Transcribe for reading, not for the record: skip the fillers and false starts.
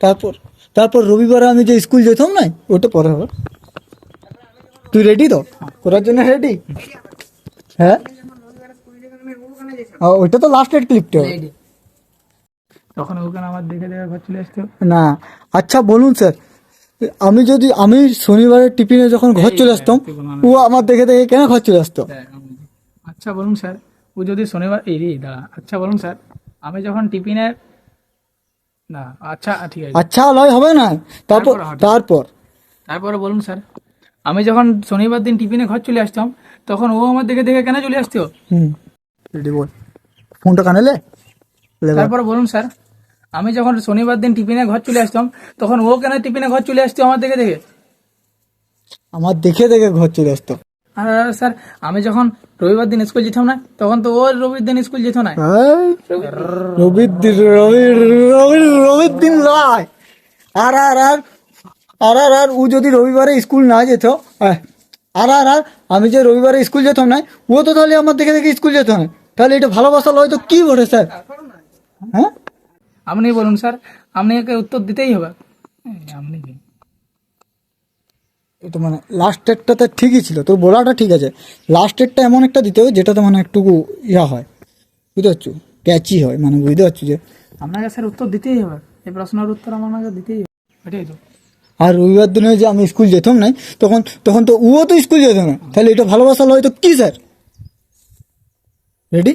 তারপর তারপর রবিবারে আমি যে স্কুল যেতাম না, ওটা পরে হবে। তুই রেডি তো করার জন্য? রেডি? হ্যাঁ, ওইটা তো লাস্টের ক্লিপটা। তখন ওখানে আমার দেখে দেখে ঘর চলে আসতো না, আচ্ছা বলুন স্যার, আমি শনিবারের টিফিনে যখন ঘর চলে আসতাম, ও আমার দেখে দেখে কেন ঘর চলে আসতো? আচ্ছা বলুন স্যার, ও যদি শনিবার এই রে দাঁড়া, আচ্ছা বলুন স্যার, আমি যখন টিফিনের না আচ্ছা ঠিক আছে, আচ্ছা লয় হবে না, তারপর তারপর তারপরে বলুন স্যার, আমি যখন শনিবার দিন টিফিনে ঘর চলে আসতাম, তখন ও আমার দেখে দেখে কেন চলে আসতো? রেডি বল, ফোনটা কানেলে। তারপরে বলুন স্যার, আমি যখন শনিবার দিন টিফিনে ঘর চলে আসতাম, তখন ও কেন টিফিনে ঘর চলে আসতো আমার দেখে দেখে? আমার দেখে দেখে ঘর চলে আসতো। আর স্যার, আমি যখন রবিবার দিন স্কুল যেতাম না, তখন তো ওর রবির দিন স্কুল যেত না। রবির দিন, রবির দিন নয়। আর আর আর আর আর আর ও যদি রবিবারে স্কুল না যেত, আর আমি যে রবিবারে স্কুল যেতাম না, ও তো তাহলে আমার দেখে দেখে স্কুল যেত না। তাহলে এটা ভালোবাসা লয় তো কি বলে স্যার? হ্যাঁ, আপনি বলুন স্যার, আপনি একে উত্তর দিতেই হবে। আপনি এটা মানে লাস্টেরটা তো ঠিকই ছিল, তোর বলাটা ঠিক আছে। লাস্টেরটা এমন একটা দিতে হবে যেটাতে মানে একটু ইয়া হয়, বুঝতে পারছো, ক্যাচি হয়, মানে বুঝতে পারছো যে। আপনাকে স্যার উত্তর দিতেই হবে, এই প্রশ্নের উত্তর আপনাকে দিতেই হবে, এটাই তো। আর রবিবার দিনে যে আমি স্কুল যেতাম না, তখন তখন তো ও তো স্কুল যেত না, তাহলে এটা ভালোবাসা লয় তো কি স্যার? রেডি?